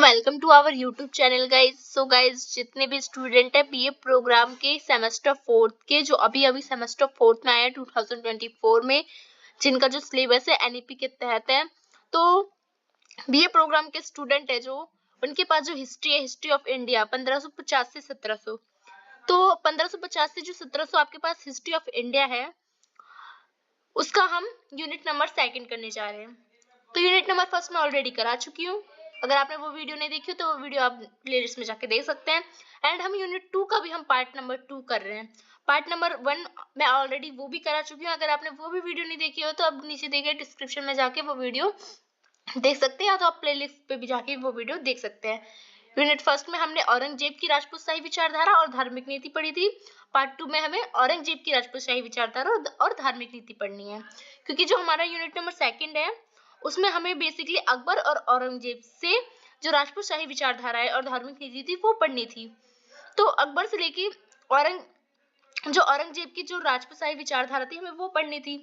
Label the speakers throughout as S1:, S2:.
S1: Welcome to our YouTube channel guys. Guys जितने भी student है बीए प्रोग्राम के सेमेस्टर फोर्थ के जो अभी सेमेस्टर फोर्थ में आया 2024 में, जिनका जो सिलेबस है एनईपी के तहत है, तो बीए प्रोग्राम के स्टूडेंट है जो उनके पास जो हिस्ट्री है, हिस्ट्री ऑफ इंडिया 1550 से 1700, तो 1550 से जो 1700 आपके पास हिस्ट्री ऑफ इंडिया है, उसका हम यूनिट नंबर सेकंड करने जा रहे हैं। तो यूनिट नंबर फर्स्ट में ऑलरेडी करा चुकी हूँ। अगर आपने वो वीडियो नहीं देखी तो वो वीडियो आप प्लेलिस्ट में जाके देख सकते हैं। एंड हम यूनिट 2 का भी हम पार्ट नंबर 2 कर रहे हैं। पार्ट नंबर 1 मैं ऑलरेडी वो भी करा चुकी हूँ। अगर आपने वो भी वीडियो नहीं देखी हो तो अब नीचे दिए गए डिस्क्रिप्शन में जाके वो वीडियो देख सकते हैं, या तो आप प्लेलिस्ट पे भी जाके वो वीडियो देख सकते हैं। यूनिट फर्स्ट में हमने औरंगजेब की राजपूतशाही विचारधारा और धार्मिक नीति पढ़ी थी। पार्ट 2 में हमें औरंगजेब की राजपूतशाही विचारधारा और धार्मिक नीति पढ़नी है, क्योंकि जो हमारा यूनिट नंबर सेकंड है उसमें हमें बेसिकली अकबर और औरंगजेब से जो राजपूतशाही विचारधारा है और धार्मिक नीति थी वो पढ़नी थी। तो अकबर से लेके औरंगजेब की जो राजपूतशाही विचारधारा थी हमें वो पढ़नी थी।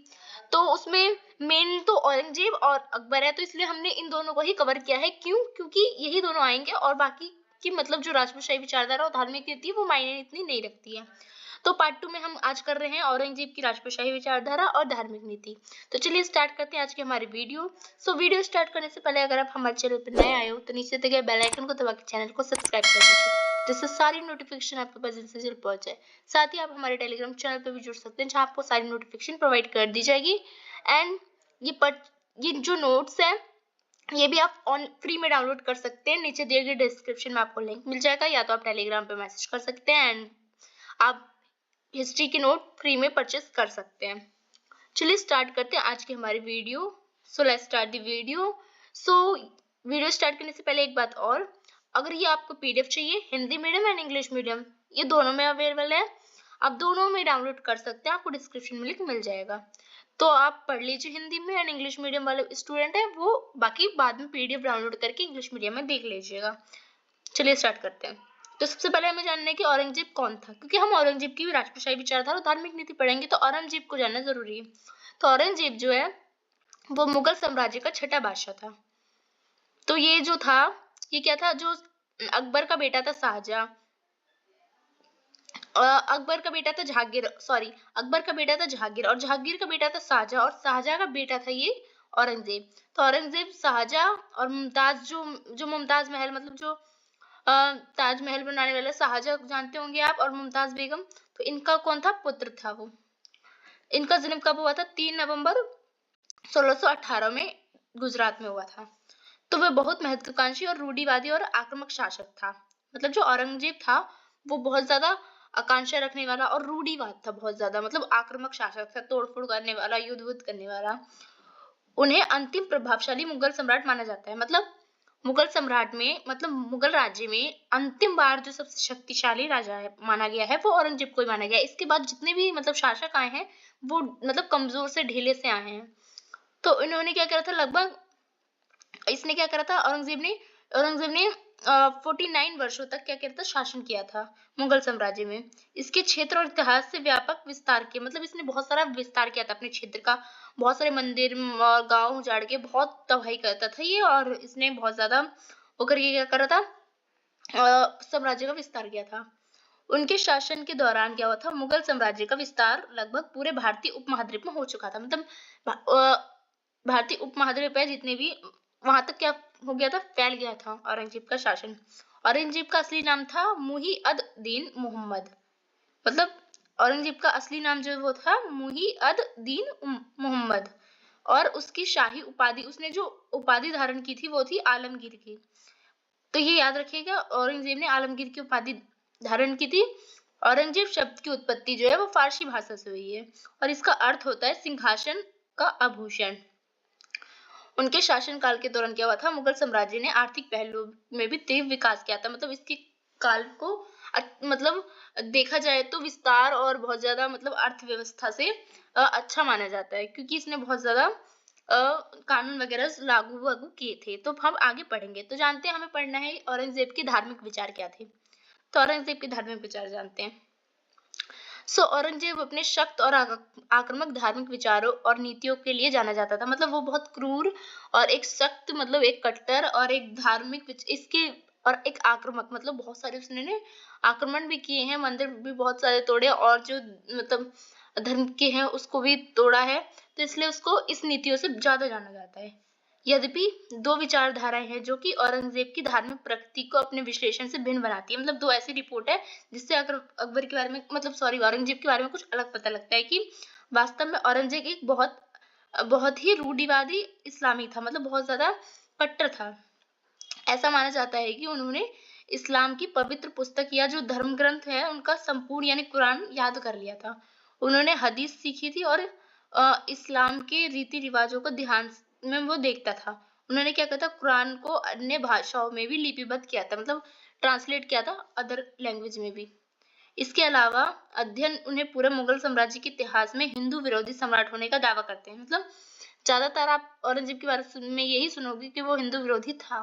S1: तो उसमें मेन तो औरंगजेब और अकबर है, तो इसलिए हमने इन दोनों को ही कवर किया है। क्यों? क्योंकि यही दोनों आएंगे और बाकी की मतलब जो राजपूतशाही विचारधारा और धार्मिक नीति वो मायने इतनी नहीं रखती है। तो पार्ट 2 में हम आज कर रहे हैं औरंगजेब की राजपूतशाही विचारधारा और धार्मिक नीति। तो चलिए स्टार्ट करते हैं आज की हमारी वीडियो। वीडियो स्टार्ट करने से पहले अगर आप हमारे चैनल पर नए आए हो तो नीचे दिए गए बेल आइकन को दबा के चैनल को सब्सक्राइब कर दीजिए, जिससे सारी नोटिफिकेशन आपके पास जल्द से जल्द पहुंच जाए। साथ ही आप हमारे टेलीग्राम चैनल पर भी जुड़ सकते हैं, जहां आपको सारी नोटिफिकेशन प्रोवाइड कर दी जाएगी। एंड ये जो नोट्स है ये भी आप फ्री में डाउनलोड कर सकते हैं। नीचे दिए गए डिस्क्रिप्शन में आपको लिंक मिल जाएगा, या तो आप टेलीग्राम पे मैसेज कर सकते हैं एंड आप हिस्ट्री की नोट फ्री में परचेस कर सकते हैं। चलिए स्टार्ट करते हैं आज की हमारी video. Let's start the video. Video start करने से पहले एक बात और, अगर ये आपको पीडीएफ चाहिए Hindi medium and English medium, ये दोनों में अवेलेबल है। आप दोनों में डाउनलोड कर सकते हैं, आपको डिस्क्रिप्शन में लिंक मिल जाएगा। तो आप पढ़ लीजिए हिंदी में, एंड इंग्लिश मीडियम वाले स्टूडेंट है वो बाकी बाद में पीडीएफ डाउनलोड करके इंग्लिश मीडियम में देख लीजिएगा। चलिए स्टार्ट करते हैं। तो सबसे पहले हमें जानना है कि औरंगजेब कौन था, क्योंकि हम औरंगजेब की राजपूतशाही विचारधारा और धार्मिक नीति पढ़ेंगे तो औरंगजेब को जानना जरूरी है। तो औरंगजेब जो है वो मुगल साम्राज्य का छठा बादशाह था। तो ये जो था ये क्या था, जो अकबर का बेटा था शाहजहां, अकबर का बेटा था जहांगीर और जहांगीर का बेटा था शाहजहां, और शाहजहां का बेटा था ये औरंगजेब। तो औरंगजेब, शाहजहां और मुमताज, जो मुमताज महल मतलब जो ताजमहल बनाने वाला शाहजहां जानते होंगे आप, और मुमताज बेगम, तो इनका कौन था? पुत्र था वो। इनका जन्म कब हुआ था? 3 नवंबर 1618 में गुजरात में हुआ था। तो वह बहुत महत्वाकांक्षी और रूढ़िवादी और आक्रामक शासक था। मतलब जो औरंगजेब था वो बहुत ज्यादा आकांक्षा रखने वाला और रूढ़िवाद था, बहुत ज्यादा मतलब आक्रामक शासक था, तोड़फोड़ करने वाला, युद्ध करने वाला। उन्हें अंतिम प्रभावशाली मुगल सम्राट माना जाता है। मतलब मुगल सम्राट में, मतलब मुगल राज्य में अंतिम बार जो सबसे शक्तिशाली राजा है माना गया है वो औरंगजेब को ही माना गया है। इसके बाद जितने भी मतलब शासक आए हैं वो मतलब कमजोर से ढीले से आए हैं। तो इन्होंने क्या करा था, लगभग इसने क्या करा था, औरंगजेब ने 49 वर्षों तक क्या किया था, शासन किया था मुगल साम्राज्य में। इसके क्षेत्र और इतिहास से व्यापक विस्तार किया, मतलब इसने बहुत सारा विस्तार किया था अपने क्षेत्र का। बहुत सारे मंदिर और गांव उजाड़ के बहुत तबाही करता था ये, और इसने बहुत ज्यादा होकर के क्या करा था, साम्राज्य का विस्तार किया था। उनके शासन के दौरान क्या हुआ था, मुगल साम्राज्य का विस्तार लगभग पूरे भारतीय उपमहाद्वीप में हो चुका था। मतलब भारतीय उपमहाद्वीप है जितने भी, वहां तक क्या हो गया था, फैल गया था औरंगजेब का शासन। औरंगजेब का असली नाम था मुही-अद-दीन मोहम्मद। मतलब औरंगजेब का असली नाम जो वो था मुही-अद-दीन मोहम्मद, और उसकी शाही उपाधि, उसने जो उपाधि धारण की थी वो थी आलमगीर की। तो ये याद रखिएगा, औरंगजेब ने आलमगीर की उपाधि धारण की थी। औरंगजेब शब्द की उत्पत्ति जो है वो फारसी भाषा से हुई है, और इसका अर्थ होता है सिंहासन का आभूषण। उनके शासनकाल के दौरान क्या हुआ था, मुगल साम्राज्य ने आर्थिक पहलू में भी तीव्र विकास किया था। मतलब इसके काल को मतलब देखा जाए तो विस्तार और बहुत ज्यादा मतलब अर्थव्यवस्था से अच्छा माना जाता है, क्योंकि इसने बहुत ज्यादा कानून वगैरह लागू किए थे। तो हम आगे पढ़ेंगे। तो जानते हैं, हमें पढ़ना है औरंगजेब के धार्मिक विचार क्या थे। तो औरंगजेब के धार्मिक विचार जानते हैं। औरंगजेब अपने सख्त और आक्रामक धार्मिक विचारों और नीतियों के लिए जाना जाता था। मतलब वो बहुत क्रूर और एक सख्त, मतलब एक कट्टर और एक धार्मिक इसके और एक आक्रामक, मतलब बहुत सारे उसने आक्रमण भी किए हैं, मंदिर भी बहुत सारे तोड़े और जो मतलब धर्म के हैं उसको भी तोड़ा है, तो इसलिए उसको इस नीतियों से ज्यादा जाना जाता है। यद्यपि दो विचारधाराएं हैं जो कि औरंगजेब की धार्मिक प्रकृति को अपने विश्लेषण से भिन्न बनाती है। मतलब दो ऐसी रिपोर्ट है जिससे अकबर के बारे में, मतलब सॉरी, औरंगजेब के बारे में कुछ अलग पता लगता है कि वास्तव में औरंगजेब एक बहुत ही रूढ़िवादी इस्लामी था, मतलब बहुत ज्यादा कट्टर था। ऐसा माना जाता है कि उन्होंने इस्लाम की पवित्र पुस्तक या जो धर्म ग्रंथ है उनका संपूर्ण यानी कुरान याद कर लिया था। उन्होंने हदीस सीखी थी और इस्लाम के रीति रिवाजों को ध्यान में वो देखता था। उन्होंने क्या किया था, कुरान को अन्य भाषाओं में भी लिपिबद्ध किया था, मतलब ट्रांसलेट किया था अदर लैंग्वेज में भी। इसके अलावा अध्ययन उन्हें पूरे मुगल साम्राज्य के इतिहास में हिंदू विरोधी सम्राट होने का दावा करते हैं। मतलब ज्यादातर आप औरंगजेब के बारे में यही सुनोगे कि वो हिंदू विरोधी था,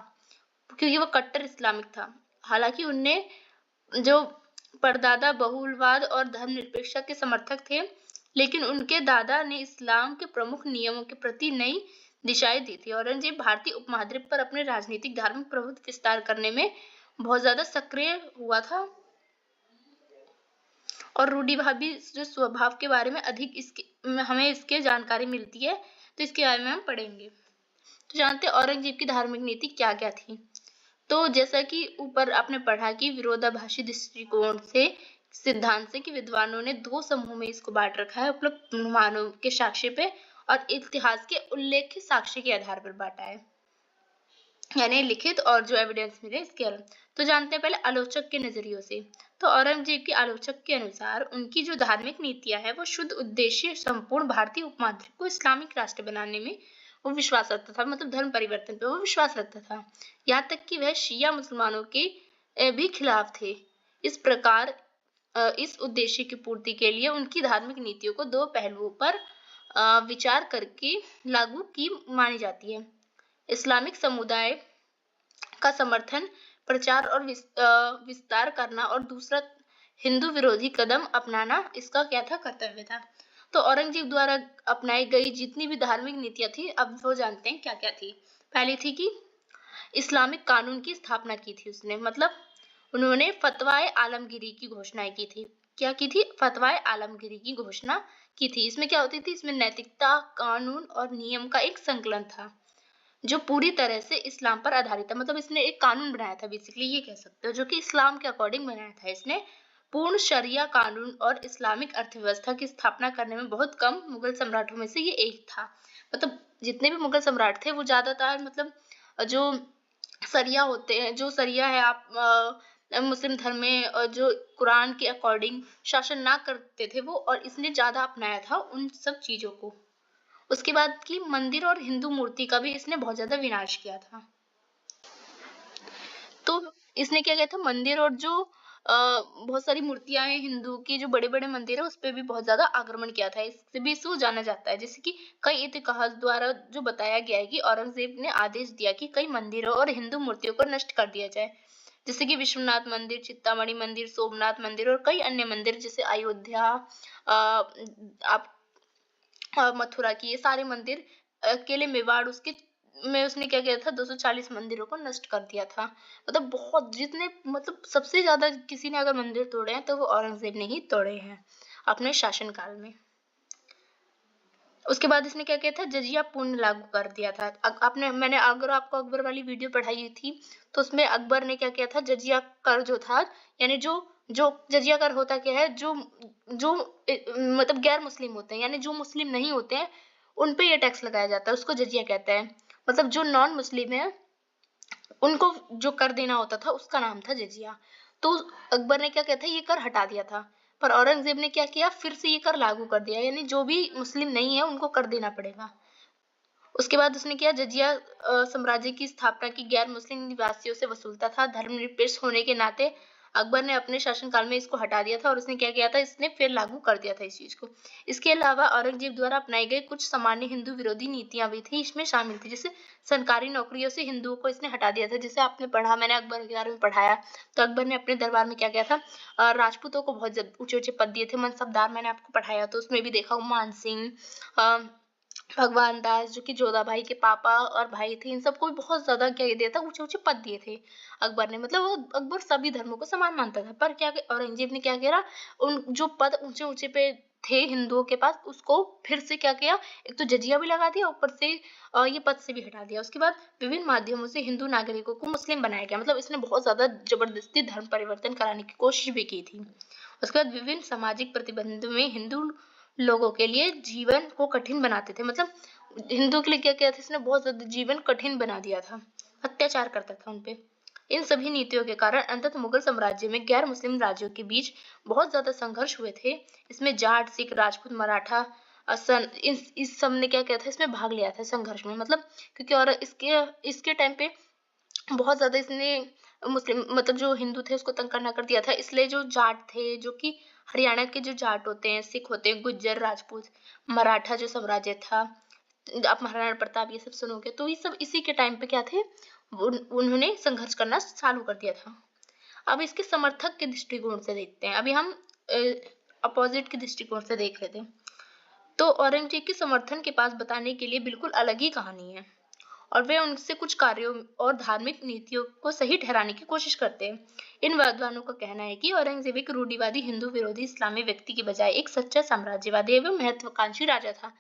S1: क्योंकि वो कट्टर इस्लामिक था। हालांकि उनने जो परदादा बहुलवाद और धर्मनिरपेक्षता के समर्थक थे, लेकिन उनके दादा ने इस्लाम के प्रमुख नियमों के प्रति नई दिशाएं दी थी। औरंगजेब भारतीय उपमहाद्वीप पर अपने राजनीतिक धार्मिक प्रभुत्व विस्तार करने में बहुत ज्यादा सक्रिय हुआ था और रूढ़िवादी जो स्वभाव के बारे में अधिक हमें इसके जानकारी मिलती है, तो इसके बारे में हम पढ़ेंगे। तो जानते हैं औरंगजेब की धार्मिक नीति क्या क्या थी। तो जैसा कि ऊपर आपने पढ़ा कि विरोधाभासी दृष्टिकोण से सिद्धांत से कि विद्वानों ने दो समूह में इसको बांट रखा है, उपलब्ध अनुमानों के साक्ष्य पे और इतिहास के उल्लेखित साक्ष्य के आधार पर बांटा है, यानी लिखित और जो एविडेंस मिले इसके अलग। तो जानते हैं पहले आलोचक के नजरियों से। तो औरंगजेब के आलोचक के अनुसार उनकी जो धार्मिक नीतियां है वो शुद्ध उद्देश्य संपूर्ण भारतीय उपमहाद्वीप को इस्लामिक राष्ट्र बनाने में वो विश्वास रखता था, मतलब धर्म परिवर्तन पे वो विश्वास रखता था। यहाँ तक कि वह शिया मुसलमानों के भी खिलाफ थे। इस प्रकार इस उद्देश्य की पूर्ति के लिए उनकी धार्मिक नीतियों को दो पहलुओं पर विचार करके लागू की मानी जाती है। इस्लामिक समुदाय का समर्थन, प्रचार और विस्तार करना, और दूसरा हिंदू विरोधी कदम अपनाना इसका क्या था, कर्तव्य था। तो औरंगजेब द्वारा अपनाई गई जितनी भी धार्मिक नीतियां थी, अब वो जानते हैं क्या क्या थी। पहली थी कि इस्लामिक कानून की स्थापना की थी उसने, मतलब उन्होंने फतवाए आलमगीरी की घोषणा की थी। क्या की थी, फतवाए आलमगीरी की घोषणा की थी। इसमें क्या होती थी, इसमें नैतिकता, कानून और नियम का एक संकलन था जो पूरी तरह से इस्लाम पर आधारित था। मतलब इसने एक कानून बनाया था, बेसिकली ये कह सकते हो, जो कि इस्लाम के अकॉर्डिंग बनाया था। इसने पूर्ण शरिया कानून और इस्लामिक अर्थव्यवस्था की स्थापना करने में बहुत कम मुगल सम्राटों में से ये एक था। मतलब जितने भी मुगल सम्राट थे वो ज्यादातर मतलब जो सरिया होते हैं, जो सरिया है आप मुस्लिम धर्म में जो कुरान के अकॉर्डिंग शासन ना करते थे वो, और इसने ज्यादा अपनाया था उन सब चीजों को। उसके बाद की मंदिर और हिंदू मूर्ति का भी इसने बहुत ज्यादा विनाश किया था। तो इसने क्या किया था, मंदिर और जो बहुत सारी मूर्तियां हैं हिंदू की, जो बड़े बड़े मंदिर है उस पर भी बहुत ज्यादा आक्रमण किया था। इससे भी इसको जाना जाता है, जैसे कि कई इतिहास द्वारा जो बताया गया है कि औरंगजेब ने आदेश दिया कि कई मंदिरों और हिंदू मूर्तियों को नष्ट कर दिया जाए, जैसे कि विश्वनाथ मंदिर, चिंतामणि मंदिर, सोमनाथ मंदिर और कई अन्य मंदिर, जैसे अयोध्या, आप मथुरा की, ये सारे मंदिर, अकेले मेवाड़ उसके में उसने क्या किया था, 240 मंदिरों को नष्ट कर दिया था। मतलब बहुत, जितने मतलब सबसे ज्यादा किसी ने अगर मंदिर तोड़े हैं तो वो औरंगजेब ने ही तोड़े हैं अपने शासनकाल में। उसके बाद इसने क्या किया था, जजिया पुण्य लागू कर दिया था। मैंने अगर आपको अकबर वाली वीडियो पढ़ाई थी तो उसमें अकबर ने क्या किया था, जजिया कर जो था, यानी जो जो जजिया कर होता क्या है, जो जो मतलब गैर मुस्लिम होते हैं, यानी जो मुस्लिम नहीं होते हैं उन पे ये टैक्स लगाया जाता है, उसको जजिया कहते हैं। मतलब जो नॉन मुस्लिम है उनको जो कर देना होता था उसका नाम था जजिया। तो अकबर ने क्या किया था, ये कर हटा दिया था, पर औरंगजेब ने क्या किया, फिर से ये कर लागू कर दिया, यानी जो भी मुस्लिम नहीं है उनको कर देना पड़ेगा। उसके बाद उसने किया, जजिया साम्राज्य की स्थापना की गैर मुस्लिम निवासियों से वसूलता था। धर्मनिरपेक्ष होने के नाते अकबर ने अपने शासनकाल में इसको हटा दिया था और उसने क्या किया था, इसने फिर लागू कर दिया था इस चीज को। इसके अलावा औरंगजेब द्वारा अपनाई गई कुछ सामान्य हिंदू विरोधी नीतियां भी थी, इसमें शामिल थी। जैसे सरकारी नौकरियों से हिंदुओं को इसने हटा दिया था। जैसे आपने पढ़ा, मैंने अकबर के बारे में पढ़ाया, तो अकबर ने अपने दरबार में क्या किया था, राजपूतों को बहुत ऊंचे ऊंचे पद दिए थे, मनसबदार मैंने आपको पढ़ाया, तो उसमें भी देखा मान सिंह, भगवान दास जो कि जोधा भाई के पापा और भाई थे, इन सबको भी बहुत ज्यादा क्या दिया था, ऊंचे ऊंचे पद दिए थे अकबर ने। मतलब वो अकबर सभी धर्मों को समान मानता था। पर क्या औरंगजेब ने क्या किया, उन जो पद ऊंचे ऊंचे पे थे हिंदुओं के पास, उसको फिर से क्या किया, एक तो जजिया भी लगा दिया, ऊपर से ये पद से भी हटा दिया। उसके बाद विभिन्न माध्यमों से हिंदू नागरिकों को मुस्लिम बनाया गया। मतलब इसने बहुत ज्यादा जबरदस्ती धर्म परिवर्तन कराने की कोशिश भी की थी। उसके बाद विभिन्न सामाजिक प्रतिबंधों में हिंदू लोगों के लिए जीवन को कठिन बनाते थे। मतलब हिंदुओं के लिए क्या किया था इसने, बहुत ज्यादा जीवन कठिन बना दिया था, अत्याचार करता था उनपे। इन सभी नीतियों के कारण अंततः मुगल साम्राज्य में गैर मुस्लिम राज्यों के बीच बहुत ज्यादा संघर्ष हुए थे। इसमें जाट, सिख, राजपूत, मराठा, इस सब ने क्या किया था, इसमें भाग लिया था संघर्ष में। मतलब क्योंकि और इसके टाइम पे बहुत ज्यादा इसने मुस्लिम, मतलब जो हिंदू थे उसको तंग करना कर दिया था। इसलिए जो जाट थे, जो कि हरियाणा के जो जाट होते हैं, सिख होते हैं, गुज्जर, राजपूत, मराठा जो साम्राज्य था, आप महाराणा प्रताप ये सब सुनोगे, तो ये सब इसी के टाइम पे क्या थे, उन्होंने संघर्ष करना चालू कर दिया था। अब इसके समर्थक के दृष्टिकोण से देखते हैं। अभी हम अपोजिट के दृष्टिकोण से देख रहे थे। तो औरंगजेब के समर्थन के पास बताने के लिए बिल्कुल अलग ही कहानी है, और वे उनसे कुछ कार्यों और धार्मिक नीतियों को सही ठहराने की कोशिश करते हैं। इन विद्वानों का कहना है कि औरंगजेब एक रूढ़िवादी हिंदू विरोधी इस्लामी व्यक्ति के बजाय एक सच्चा साम्राज्यवादी एवं महत्वाकांक्षी राजा था।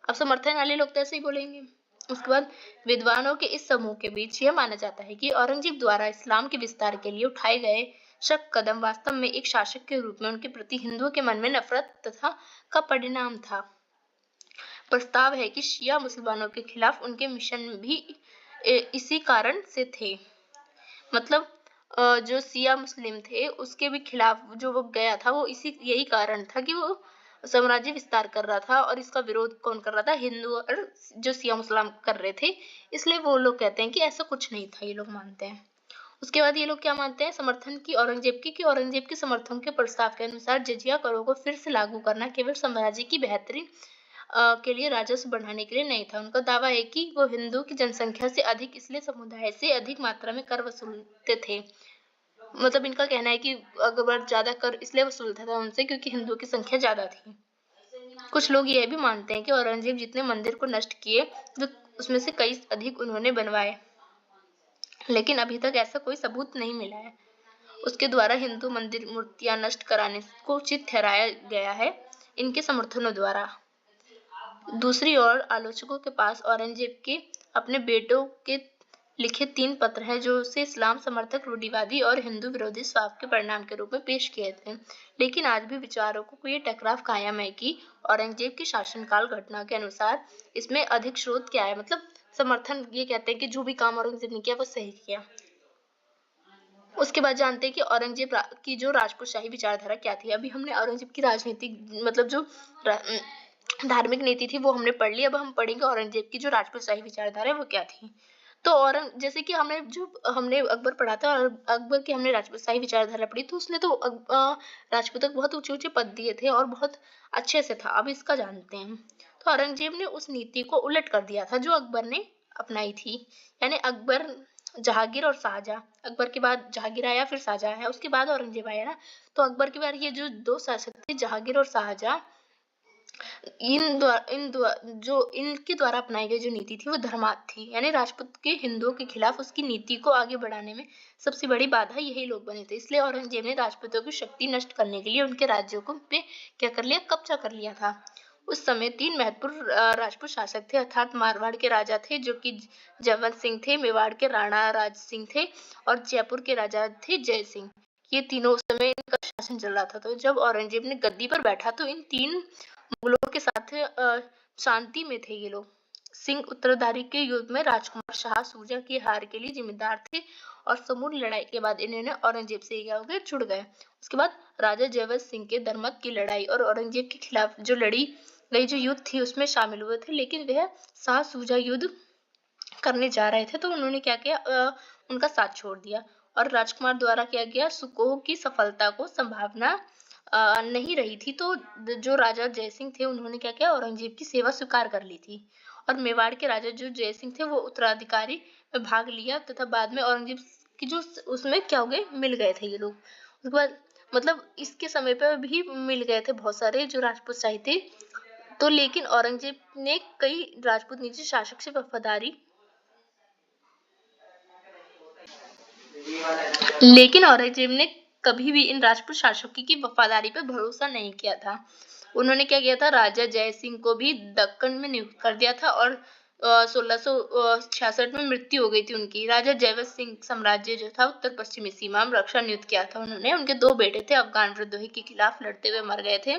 S1: अब समर्थन वाले लोग तो ऐसे ही बोलेंगे। उसके बाद विद्वानों के इस समूह के बीच यह माना जाता है कि औरंगजेब द्वारा इस्लाम के विस्तार के लिए उठाए गए शक कदम वास्तव में एक शासक के रूप में उनके प्रति हिंदुओं के मन में नफरत तथा का परिणाम था। प्रस्ताव है कि शिया मुसलमानों के खिलाफ उनके मिशन भी इसी कारण से थे। मतलब जो शिया मुस्लिम थे उसके भी खिलाफ जो वो गया था, वो यही कारण था कि वो साम्राज्य विस्तार कर रहा था, और इसका विरोध कौन कर रहा था, हिंदू और जो शिया मुसलमान कर रहे थे। इसलिए वो लोग कहते हैं कि ऐसा कुछ नहीं था, ये लोग मानते हैं। उसके बाद ये लोग क्या मानते हैं, समर्थन की औरंगजेब की, कि औरंगजेब के समर्थन के प्रस्ताव के अनुसार जजिया करों को फिर से लागू करना केवल साम्राज्य की बेहतरी के लिए राजस्व बढ़ाने के लिए नहीं था। उनका दावा है कि वो हिंदू की जनसंख्या से अधिक, इसलिए समुदाय से अधिक मात्रा में कर वसूलते थे। मतलब इनका कहना है कि अकबर ज्यादा कर इसलिए वसूलता था उनसे क्योंकि हिंदुओं की संख्या ज्यादा थी। कुछ लोग यह भी मानते हैं कि औरंगजेब जितने मंदिर को नष्ट किए, उसमें से कई अधिक उन्होंने बनवाए, लेकिन अभी तक ऐसा कोई सबूत नहीं मिला है। उसके द्वारा हिंदू मंदिर मूर्तियां नष्ट कराने को उचित ठहराया गया है इनके समर्थनों द्वारा। दूसरी ओर आलोचकों के पास औरंगजेब के अपने बेटों के लिखे 3 पत्र हैं, जो उसे इस्लाम समर्थक, रूढ़िवादी और हिंदू विरोधी स्वभाव के परिणाम के रूप में पेश किए थे। लेकिन आज भी विचारों को ये टकराव कायम है कि औरंगजेब के शासनकाल घटना के अनुसार इसमें अधिक स्रोत क्या है। मतलब समर्थन ये कहते हैं कि जो भी काम औरंगजेब ने किया वो सही किया। उसके बाद जानते हैं कि औरंगजेब की जो राजपूत शाही विचारधारा क्या थी। अभी हमने औरंगजेब की राजनीतिक, मतलब जो धार्मिक नीति थी वो हमने पढ़ ली। अब हम पढ़ेंगे औरंगजेब की जो राजपूत शाही विचारधारा है वो क्या थी। तो जैसे कि हमने अकबर पढ़ा था और अकबर की हमने राजपूत शाही विचारधारा पढ़ी, तो उसने तो राजपूतों को बहुत ऊंचे ऊंचे पद दिए थे और बहुत अच्छे से था। अब इसका जानते हैं। तो औरंगजेब ने उस नीति को उलट कर दिया था जो अकबर ने अपनाई थी। यानी अकबर, जहांगीर और शाहजहां, अकबर के बाद जहांगीर आया, फिर शाहजहां आया, उसके बाद औरंगजेब आया ना। तो अकबर के बाद ये जो 2 शासक थे, जहांगीर और शाहजहां, इनके द्वारा अपनाई गई जो नीति थी वो धर्मार्थ थी। यानी राजपूत के हिंदुओं के खिलाफ उसकी नीति को आगे बढ़ाने में सबसे बड़ी बाधा यही लोग बने थे। इसलिए औरंगजेब ने राजपूतों की शक्ति नष्ट करने के लिए उनके राज्यों को पे क्या कर लिया, कब्जा कर लिया था। उस समय 3 महत्वपूर्ण राजपूत शासक थे, अर्थात मारवाड़ के राजा थे जो कि जयवंत सिंह थे, मेवाड़ के राणा राज सिंह थे, और जयपुर के राजा थे जय सिंह। ये तीनों उस समय इनका शासन चल रहा था। तो जब औरंगजेब ने गद्दी पर बैठा तो इन 3 मुगलों के साथ शांति में थे ये लोग। सिंह उत्तराधारी के युद्ध में राजकुमार शाह सूजा की हार के लिए जिम्मेदार थे, और समूल लड़ाई के बाद इन्होंने औरंगजेब से क्या हो गए, जुड़ गए। उसके बाद राजा जयवंत सिंह के दरमक की लड़ाई और औरंगजेब के खिलाफ जो लड़ी गई जो युद्ध थी उसमें शामिल हुए थे, लेकिन वह शाह सूजा युद्ध करने जा रहे थे तो उन्होंने क्या किया, उनका साथ छोड़ दिया। और राजकुमार द्वारा क्या गया, सुकोह की सफलता को संभावना नहीं रही थी। तो जो राजा जयसिंह थे उन्होंने क्या किया, औरंगजेब की सेवा स्वीकार कर ली थी और मेवाड़ के राजा जो जयसिंह थे वो उत्तराधिकारी में भाग लिया तथा बाद में औरंगजेब की जो उसमें क्या हो गए, मिल गए थे ये लोग। उसके बाद मतलब इसके समय पे भी मिल गए थे बहुत सारे जो राजपूत शाही थे। तो लेकिन औरंगजेब ने कई राजपूत नीचे शासक से वफादारी लेकिन औरंगजेब ने कभी भी इन राजपूत शासकों की वफादारी पर भरोसा नहीं किया था। उन्होंने क्या किया था, राजा जय सिंह को भी दक्कन में नियुक्त कर दिया था और 1666 में मृत्यु हो गई थी उनकी। राजा जयवंत सिंह साम्राज्य जो था उत्तर पश्चिमी सीमा में रक्षा नियुक्त किया था उन्होंने। उनके 2 बेटे थे, अफगान विद्रोही के खिलाफ लड़ते हुए मर गए थे।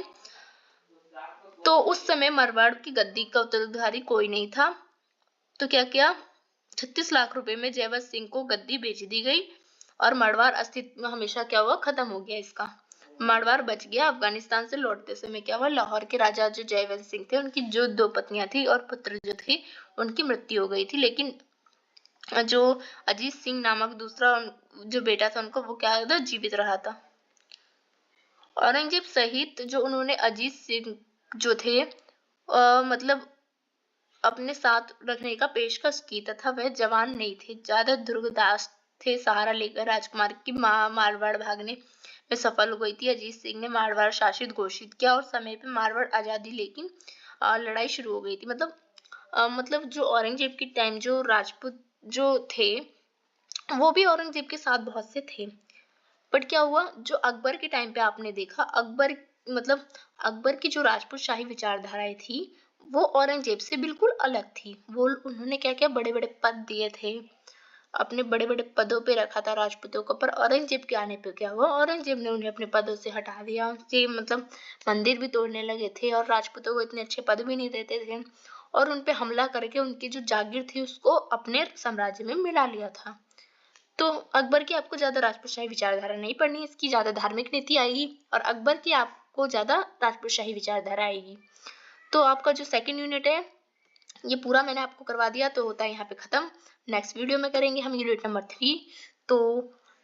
S1: तो उस समय मारवाड़ की गद्दी का उत्तराधिकारी कोई नहीं था। तो क्या किया, 36 लाख रुपए में जयवंत सिंह को गद्दी बेच दी गई और मारवाड़ अस्तित्व हमेशा क्या हुआ, खत्म हो गया इसका। मारवाड़ बच गया। अफगानिस्तान से लौटते समय क्या हुआ, लाहौर के राजा जो जयवंत सिंह थे उनकी जो 2 पत्नियां थी और पुत्र जो थे उनकी मृत्यु हो गई थी। लेकिन जो अजीत सिंह नामक दूसरा जो बेटा था उनको, वो क्या था, जीवित रहा था। औरंगजेब सहित जो उन्होंने अजीत सिंह जो थे मतलब अपने साथ रखने का पेशकश की तथा वह जवान नहीं थे, ज्यादा दुर्गदास थे। सहारा लेकर राजकुमार की मारवाड़ भागने में सफल हो गई थी। अजीत सिंह ने मारवाड़ शासित घोषित किया और समय पे मारवाड़ आजादी, लेकिन लड़ाई शुरू हो गई थी। मतलब जो औरंगजेब की टाइम जो राजपूत जो थे वो भी औरंगजेब के साथ बहुत से थे। बट क्या हुआ, जो अकबर के टाइम पे आपने देखा, अकबर मतलब अकबर की जो राजपूत शाही विचारधाराएं थी वो औरंगजेब से बिल्कुल अलग थी। वो उन्होंने क्या क्या बड़े बड़े पद दिए थे, अपने बड़े बड़े पदों पे रखा था राजपूतों को। पर औरंगजेब के आने पे क्या हुआ, औरंगजेब ने उन्हें अपने पदों से हटा दिया। उनसे मतलब मंदिर भी तोड़ने लगे थे और राजपूतों को इतने अच्छे पद भी नहीं देते थे और उनपे हमला करके उनकी जो जागीर थी उसको अपने साम्राज्य में मिला लिया था। तो अकबर की आपको ज्यादा राजपूतशाही विचारधारा नहीं पढ़नी, इसकी ज्यादा धार्मिक नीति आएगी और अकबर की आपको ज्यादा राजपूतशाही विचारधारा आएगी। तो आपका जो सेकंड यूनिट है ये पूरा मैंने आपको करवा दिया, तो होता है यहाँ पे खत्म। नेक्स्ट वीडियो में करेंगे हम यूनिट नंबर 3। तो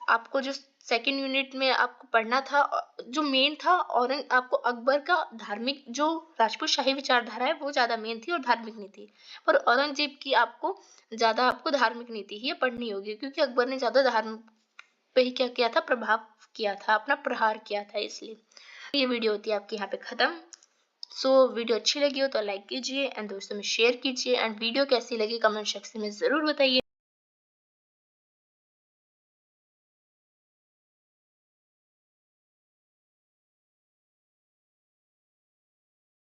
S1: आपको जो सेकंड यूनिट में आपको पढ़ना था, जो मेन था, और आपको अकबर का धार्मिक जो राजपूत शाही विचारधारा है वो ज्यादा मेन थी और धार्मिक नीति, पर औरंगजेब की आपको ज्यादा आपको धार्मिक नीति ही पढ़नी होगी क्योंकि अकबर ने ज्यादा धर्म पे ही क्या किया था, प्रभाव किया था, अपना प्रहार किया था, इसलिए। ये वीडियो होती है आपकी यहाँ पे खत्म। सो वीडियो अच्छी लगी हो तो लाइक कीजिए एंड दोस्तों में शेयर कीजिए एंड वीडियो कैसी लगी कमेंट सेक्शन में जरूर बताइए।